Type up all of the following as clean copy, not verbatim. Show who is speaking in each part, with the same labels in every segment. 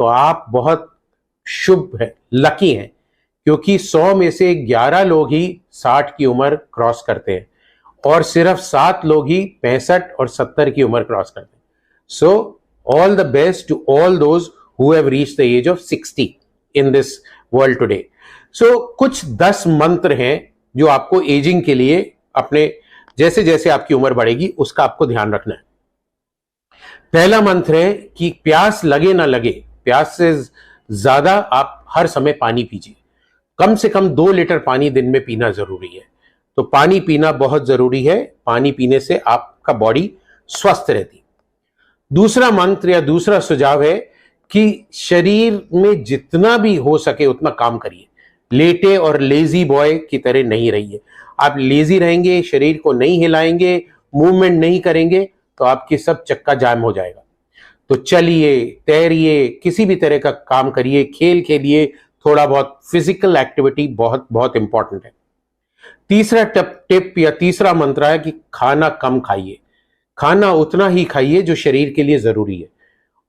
Speaker 1: तो आप बहुत शुभ है, लकी हैं, क्योंकि 100 में से 11 लोग ही 60 की उम्र क्रॉस करते हैं और सिर्फ 7 लोग ही 65 और 70 की उम्र क्रॉस करते हैं। So all the best to all those who have reached the age of 60 in this world today. So कुछ 10 मंत्र हैं जो आपको एजिंग के लिए अपने जैसे जैसे आपकी उम्र बढ़ेगी उसका आपको ध्यान रखना है। पहला मंत्र है कि प्यास लगे ना लगे, प्यास से ज्यादा आप हर समय पानी पीजिए। कम से कम 2 लीटर पानी दिन में पीना जरूरी है। तो पानी पीना बहुत जरूरी है, पानी पीने से आपका बॉडी स्वस्थ रहती। दूसरा मंत्र या दूसरा सुझाव है कि शरीर में जितना भी हो सके उतना काम करिए। लेटे और लेजी बॉय की तरह नहीं रहिए। आप लेजी रहेंगे, शरीर को नहीं हिलाएंगे, मूवमेंट नहीं करेंगे तो आपकी सब चक्का जाम हो जाएगा। तो चलिए, तैरिए, किसी भी तरह का काम करिए, खेल खेलिए, थोड़ा बहुत फिजिकल एक्टिविटी बहुत बहुत इंपॉर्टेंट है। तीसरा टिप या तीसरा मंत्र है कि खाना कम खाइए। खाना उतना ही खाइए जो शरीर के लिए जरूरी है।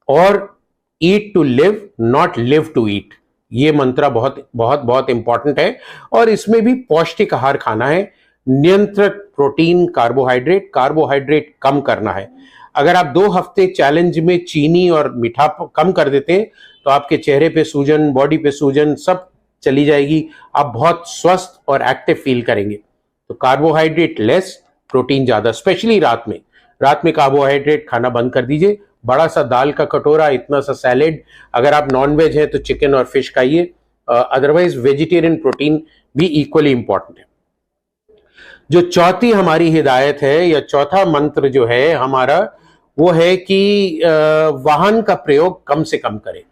Speaker 1: और eat to live, not live to eat, ये मंत्र बहुत बहुत बहुत इंपॉर्टेंट है। और इसमें भी पौष्टिक आहार खाना है, नियंत्रित प्रोटीन, कार्बोहाइड्रेट कम करना है। अगर आप 2 हफ्ते चैलेंज में चीनी और मीठा कम कर देते हैं तो आपके चेहरे पे सूजन, बॉडी पे सूजन सब चली जाएगी। आप बहुत स्वस्थ और एक्टिव फील करेंगे। तो कार्बोहाइड्रेट लेस, प्रोटीन ज्यादा, स्पेशली रात में। रात में कार्बोहाइड्रेट खाना बंद कर दीजिए। बड़ा सा दाल का कटोरा, इतना सा सैलेड, अगर आप नॉन वेज हैं तो चिकन और फिश खाइए। अदरवाइज वेजिटेरियन प्रोटीन भी इक्वली इंपॉर्टेंट है। जो चौथी हमारी हिदायत है या चौथा मंत्र जो है हमारा, वो है कि वाहन का प्रयोग कम से कम करें।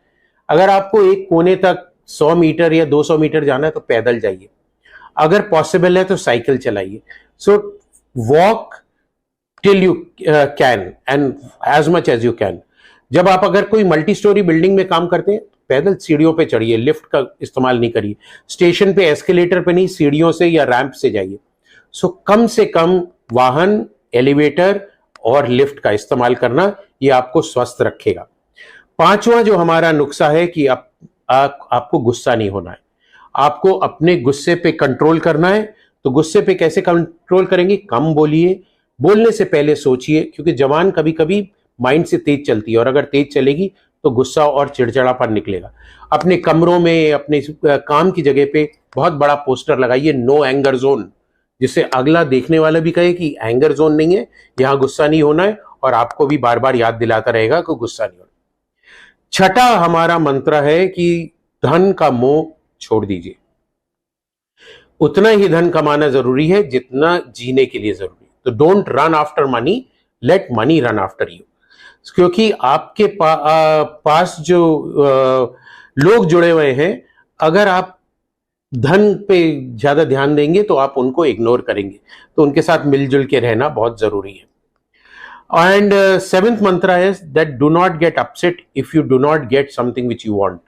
Speaker 1: अगर आपको एक कोने तक 100 मीटर या 200 मीटर जाना है तो पैदल जाइए, अगर पॉसिबल है तो साइकिल चलाइए। So walk till you can and as much as you can. जब आप अगर कोई मल्टी स्टोरी बिल्डिंग में काम करते हैं, पैदल सीढ़ियों पे चढ़िए, लिफ्ट का इस्तेमाल नहीं करिए। स्टेशन पे एस्केलेटर पे नहीं, सीढ़ियों से या रैंप से जाइए। सो कम से कम वाहन, एलिवेटर और लिफ्ट का इस्तेमाल करना, ये आपको स्वस्थ रखेगा। पांचवा जो हमारा नुस्खा है कि आपको गुस्सा नहीं होना है, आपको अपने गुस्से पे कंट्रोल करना है। तो गुस्से पे कैसे कंट्रोल करेंगे? कम बोलिए, बोलने से पहले सोचिए, क्योंकि जबान कभी कभी माइंड से तेज चलती है और अगर तेज चलेगी तो गुस्सा और चिड़चिड़ापन निकलेगा। अपने कमरों में, अपने काम की जगह पे बहुत बड़ा पोस्टर लगाइए, नो एंगर जोन, जिससे अगला देखने वाला भी कहे कि एंगर जोन नहीं है, यहां गुस्सा नहीं होना है, और आपको भी बार बार याद दिलाता रहेगा कि गुस्सा नहीं होना। छठा हमारा मंत्र है कि धन का मोह छोड़ दीजिए। उतना ही धन कमाना जरूरी है जितना जीने के लिए जरूरी है। तो don't run after money, late money run after you. क्योंकि आपके पास जो लोग जुड़े हुए हैं, अगर आप धन पे ज्यादा ध्यान देंगे तो आप उनको इग्नोर करेंगे। तो उनके साथ मिलजुल के रहना बहुत जरूरी है। एंड सेवेंथ मंत्र है that do not get upset if you do not get something which you want.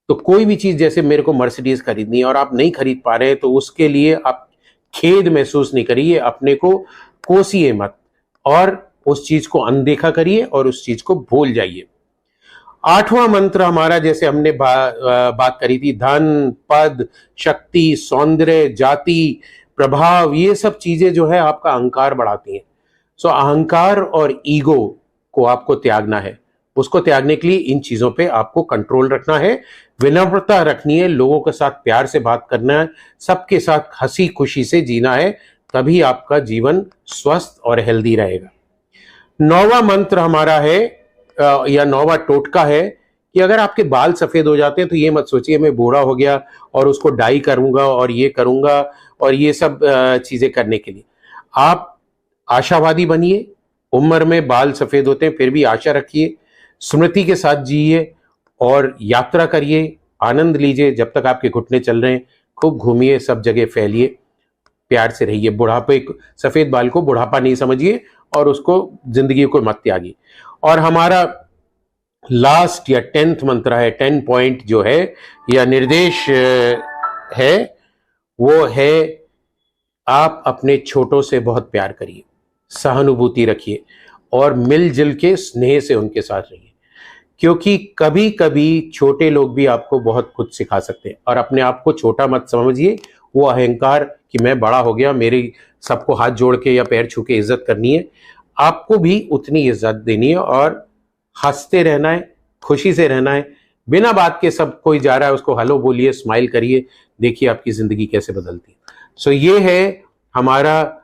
Speaker 1: तो कोई भी चीज, जैसे मेरे को मर्सिडीज खरीदनी है और आप नहीं खरीद पा रहे हैं, तो उसके लिए आप खेद महसूस नहीं करिए, अपने को कोसिए मत और उस चीज को अनदेखा करिए और उस चीज को भूल जाइए। आठवां मंत्र हमारा, जैसे हमने बात करी थी, धन, पद, शक्ति, सौंदर्य, जाति, प्रभाव, ये सब चीजें जो है आपका अहंकार बढ़ाती हैं। सो अहंकार और ईगो को आपको त्यागना है। उसको त्यागने के लिए इन चीजों पे आपको कंट्रोल रखना है, विनम्रता रखनी है, लोगों के साथ प्यार से बात करना है, सबके साथ हंसी खुशी से जीना है, तभी आपका जीवन स्वस्थ और हेल्दी रहेगा। 9वां मंत्र हमारा है या 9वां टोटका है कि अगर आपके बाल सफेद हो जाते हैं तो ये मत सोचिए मैं बूढ़ा हो गया और उसको डाई करूंगा और ये करूंगा और ये सब चीजें करने के लिए। आप आशावादी बनिए। उम्र में बाल सफेद होते हैं फिर भी आशा रखिए, स्मृति के साथ जिए और यात्रा करिए, आनंद लीजिए जब तक आपके घुटने चल रहे हैं। खूब घूमिए, सब जगह फैलिए, प्यार से रहिए। बुढ़ापे, सफेद बाल को बुढ़ापा नहीं समझिए और उसको, जिंदगी को मत त्यागिए। और हमारा लास्ट या 10th मंत्र है, 10 पॉइंट जो है या निर्देश है, वो है आप अपने छोटों से बहुत प्यार करिए, सहानुभूति रखिए और मिलजुल के स्नेह से उनके साथ रहिए। क्योंकि कभी कभी छोटे लोग भी आपको बहुत कुछ सिखा सकते हैं। और अपने आप को छोटा मत समझिए, वो अहंकार कि मैं बड़ा हो गया, मेरी सबको हाथ जोड़ के या पैर छू के इज्जत करनी है, आपको भी उतनी इज्जत देनी है और हंसते रहना है, खुशी से रहना है। बिना बात के सब कोई जा रहा है उसको हेलो बोलिए, स्माइल करिए, देखिए आपकी जिंदगी कैसे बदलती है। सो ये है हमारा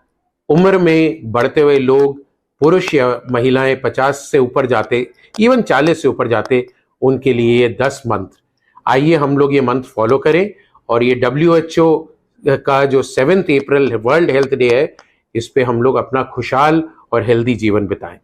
Speaker 1: उम्र में बढ़ते हुए लोग, पुरुष या महिलाएं 50 से ऊपर जाते, इवन 40 से ऊपर जाते, उनके लिए ये 10 मंत्र। आइए हम लोग ये मंत्र फॉलो करें और ये WHO का जो 7 अप्रैल वर्ल्ड हेल्थ डे है, इस पे हम लोग अपना खुशहाल और हेल्दी जीवन बिताएं।